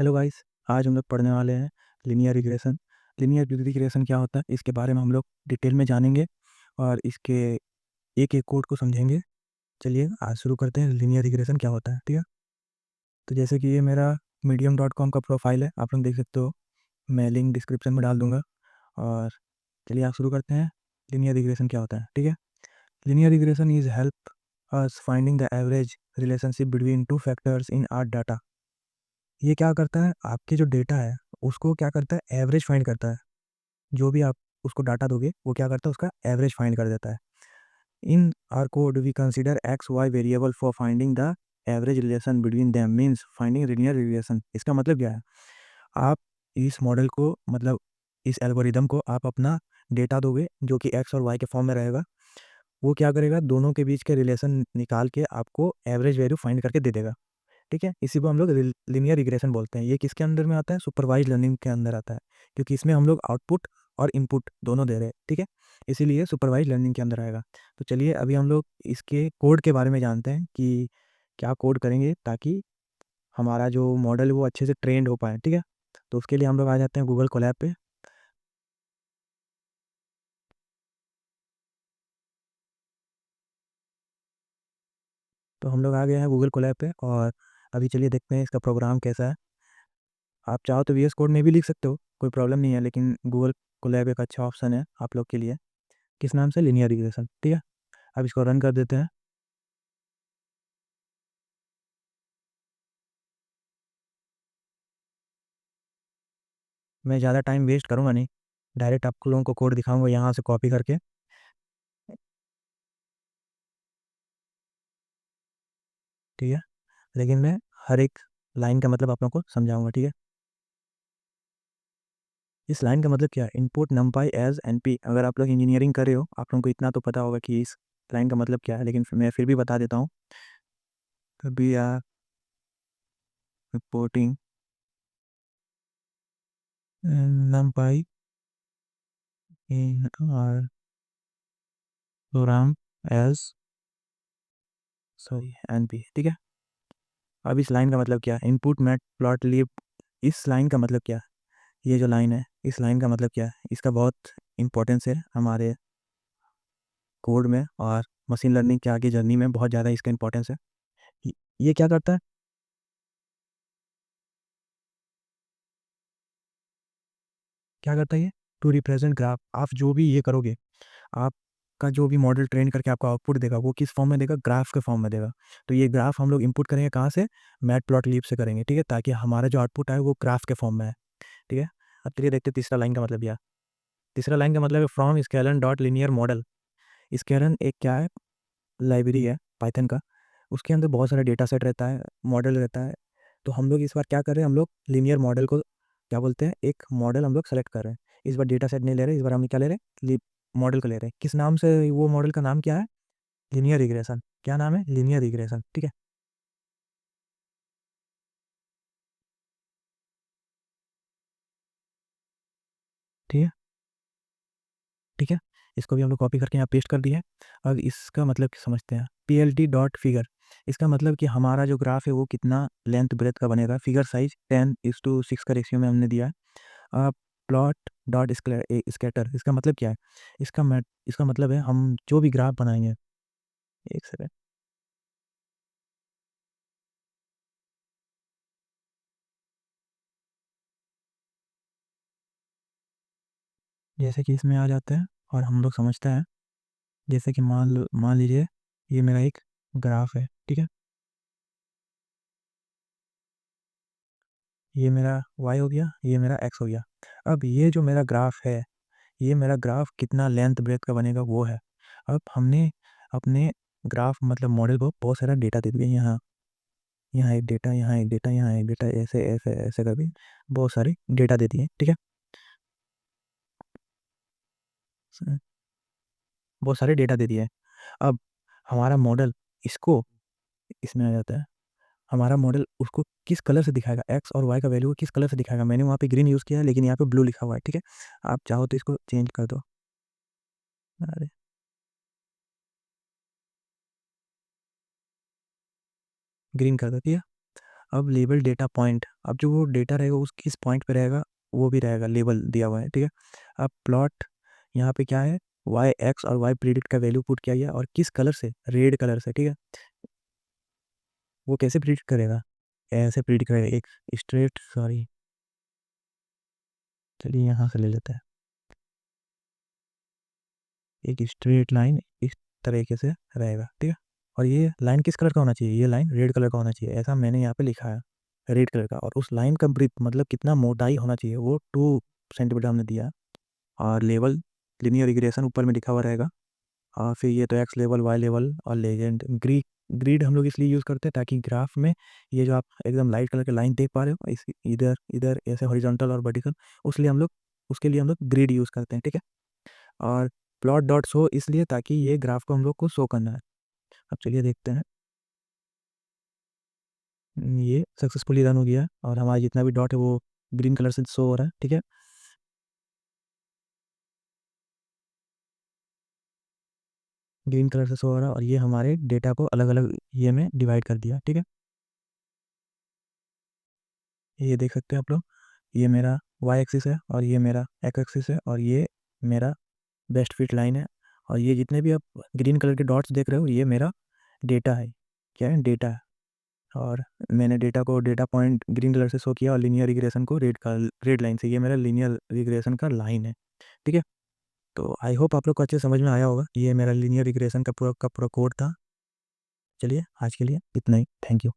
Hello guys. आज हम लोग पढ़ने वाले हैं लीनियर रिग्रेशन। लीनियर रिग्रेशन क्या होता है इसके बारे में हम लोग डिटेल में जानेंगे और इसके एक एक कोड को समझेंगे। चलिए आज शुरू करते हैं, लीनियर रिग्रेशन क्या होता है। ठीक है, तो जैसे कि ये मेरा medium.com का प्रोफाइल है, आप लोग देख सकते हो। मैं लिंक डिस्क्रिप्शन में डाल दूंगा। और चलिए आप शुरू करते हैं। लीनियर रिग्रेशन क्या होता है। ठीक है, linear regression is help us finding the average relationship between two factors in are data. ये क्या करता है, आपके जो डेटा है उसको क्या करता है, एवरेज फाइंड करता है। जो भी आप उसको डाटा दोगे वो क्या करता है, उसका एवरेज फाइंड कर देता है। In R code we consider X Y variable for finding the average relation between them means finding linear relation. इसका मतलब क्या है, आप इस मॉडल को मतलब इस एल्गोरिदम को आप अपना डेटा दोगे जो कि एक्स और वाई के फॉर्म में रहेगा। वो क्या करेगा, दोनों के बीच के रिलेशन निकाल के आपको एवरेज वैल्यू फाइंड करके दे देगा। ठीक है, इसी को हम लोग लीनियर रिग्रेशन बोलते हैं। ये किसके अंदर में आता है, सुपरवाइज लर्निंग के अंदर आता है, क्योंकि इसमें हम लोग आउटपुट और इनपुट दोनों दे रहे हैं। ठीक है, इसीलिए सुपरवाइज लर्निंग के अंदर आएगा। तो चलिए अभी हम लोग इसके कोड के बारे में जानते हैं कि क्या कोड करेंगे ताकि हमारा जो मॉडल है वो अच्छे से ट्रेंड हो पाए। ठीक है, तो उसके लिए हम लोग आ जाते हैं गूगल कोलैब पे। तो हम लोग आ गए हैं गूगल कोलैब पे और अभी चलिए देखते हैं इसका प्रोग्राम कैसा है। आप चाहो तो VS कोड में भी लिख सकते हो, कोई प्रॉब्लम नहीं है, लेकिन गूगल कोलैब एक अच्छा ऑप्शन है आप लोग के लिए। किस नाम से, लीनियर रिग्रेशन। ठीक है, अब इसको रन कर देते हैं। मैं ज़्यादा टाइम वेस्ट करूँगा नहीं, डायरेक्ट आप लोगों को कोड दिखाऊंगा यहाँ से कॉपी करके। ठीक है, लेकिन मैं हर एक लाइन का मतलब आप लोगों को समझाऊंगा। ठीक है, इस लाइन का मतलब क्या है, इनपुट नमपाई एज NP। अगर आप लोग इंजीनियरिंग कर रहे हो आप लोगों को इतना तो पता होगा कि इस लाइन का मतलब क्या है, लेकिन मैं फिर भी बता देता हूँ। We are reporting NumPy in R program as sorry NP। ठीक है, अब इस लाइन का मतलब क्या है, इनपुट मैट प्लॉट लीव। इस लाइन का मतलब क्या है, ये जो लाइन है इस लाइन का मतलब क्या है, इसका बहुत इंपॉर्टेंस है हमारे कोड में और मशीन लर्निंग के आगे जर्नी में बहुत ज़्यादा इसका इंपॉर्टेंस है। ये ये क्या करता है, क्या करता है ये, टू रिप्रेजेंट ग्राफ। आप जो भी ये करोगे, आपका जो भी मॉडल ट्रेन करके आपको आउटपुट देगा वो किस फॉर्म में देगा, ग्राफ के फॉर्म में देगा। तो ये ग्राफ हम लोग इंपुट करेंगे कहाँ से, मैट प्लॉट लीव से करेंगे। ठीक है, ताकि हमारा जो आउटपुट आए वो ग्राफ के फॉर्म में है। ठीक है, अब चलिए देखते हैं तीसरा लाइन का मतलब। यह तीसरा लाइन का मतलब है from scalene dot linear model. Scalene एक क्या है, लाइब्रेरी है पाइथन का। उसके अंदर बहुत सारा डेटा सेट रहता है, मॉडल रहता है। तो हम लोग इस बार क्या कर रहे हैं, हम लोग लीनियर मॉडल को क्या बोलते हैं, एक मॉडल हम लोग सेलेक्ट कर रहे हैं। इस बार डेटा सेट नहीं ले रहे, इस बार हम क्या ले रहे हैं, मॉडल को ले रहे हैं। किस नाम से, वो मॉडल का नाम क्या है, लीनियर रिग्रेशन। क्या नाम है, लीनियर रिग्रेशन। ठीक है, ठीक है, ठीक है, इसको भी हम लोग कॉपी करके यहाँ पेस्ट कर दिया है। अब इसका मतलब समझते हैं, PLT डॉट फिगर। इसका मतलब कि हमारा जो ग्राफ है वो कितना लेंथ ब्रेथ का बनेगा। फिगर साइज 10:6 का रेशियो में हमने दिया है। प्लॉट डॉट स्कैटर, इसका मतलब क्या है, इसका मतलब है हम जो भी ग्राफ बनाएंगे, एक सेकंड, जैसे कि इसमें आ जाते हैं और हम लोग समझते हैं। जैसे कि मान लीजिए ये मेरा एक ग्राफ है। ठीक है, ये मेरा y हो गया, ये मेरा x हो गया। अब ये जो मेरा ग्राफ है, ये मेरा ग्राफ कितना लेंथ ब्रेथ का बनेगा वो है। अब हमने अपने ग्राफ मतलब मॉडल को बहुत सारा डेटा दे दिया, यहाँ यहाँ एक डेटा, यहाँ एक डेटा, यहाँ एक डेटा, ऐसे ऐसे ऐसे करके बहुत सारे डेटा दे दिए। ठीक है, बहुत सारे डेटा दे दिए। अब हमारा मॉडल इसको, इसमें आ जाता है, हमारा मॉडल उसको किस कलर से दिखाएगा, एक्स और वाई का वैल्यू किस कलर से दिखाएगा। मैंने वहाँ पे ग्रीन यूज़ किया है, लेकिन यहाँ पे ब्लू लिखा हुआ है। ठीक है, आप चाहो तो इसको चेंज कर दो। अरे, ग्रीन कर दो। ठीक है, अब लेबल डेटा पॉइंट, अब जो वो डेटा रहेगा उस किस पॉइंट पे रहेगा वो भी रहेगा, लेबल दिया हुआ है, ठीक है। अब प्लॉट यहाँ पे क्या है, वाई एक्स और वाई प्रीडिक्ट का वैल्यू पुट किया गया और किस कलर से, रेड कलर से, ठीक है। वो कैसे प्रिडिक्ट करेगा, ऐसे प्रिडिक्ट करेगा, एक स्ट्रेट, सॉरी चलिए यहाँ से ले लेते हैं, एक स्ट्रेट लाइन इस तरीके से रहेगा, ठीक है। और ये लाइन किस कलर का होना चाहिए, ये लाइन रेड कलर का होना चाहिए, ऐसा मैंने यहाँ पे लिखा है रेड कलर का। और उस लाइन का ब्रीथ मतलब कितना मोटाई होना चाहिए वो 2 सेंटीमीटर हमने दिया। और लेवल लिनियर रिग्रेशन ऊपर में लिखा हुआ रहेगा। और फिर ये तो एक्स लेवल, वाई लेवल और लेजेंड। ग्रीड हम लोग इसलिए यूज़ करते हैं ताकि ग्राफ में ये जो आप एकदम लाइट कलर के लाइन देख पा रहे हो, इस इधर इधर ऐसे हॉरिजॉन्टल और वर्टिकल, उसलिए हम लोग उसके लिए हम लोग ग्रिड यूज़ करते हैं, ठीक है। और प्लॉट डॉट शो इसलिए ताकि ये ग्राफ को हम लोग को शो करना है। अब चलिए देखते हैं। ये सक्सेसफुली रन हो गया और हमारा जितना भी डॉट है वो ग्रीन कलर से शो हो रहा है, ठीक है। ग्रीन कलर से शो हो रहा है और ये हमारे डेटा को अलग अलग ये में डिवाइड कर दिया, ठीक है। ये देख सकते हैं आप लोग, ये मेरा वाई एक्सिस है और ये मेरा एक्स एक्सिस है और ये मेरा बेस्ट फिट लाइन है। और ये जितने भी आप ग्रीन कलर के डॉट्स देख रहे हो ये मेरा डेटा है, क्या है, डेटा है। और मैंने डेटा को डेटा पॉइंट ग्रीन कलर से शो किया और लीनियर रिग्रेशन को रेड लाइन से, ये मेरा लीनियर रिग्रेशन का लाइन है, ठीक है। तो आई होप आप लोग को अच्छे समझ में आया होगा, ये मेरा लीनियर रिग्रेशन का पूरा कोड था। चलिए आज के लिए इतना ही, थैंक यू।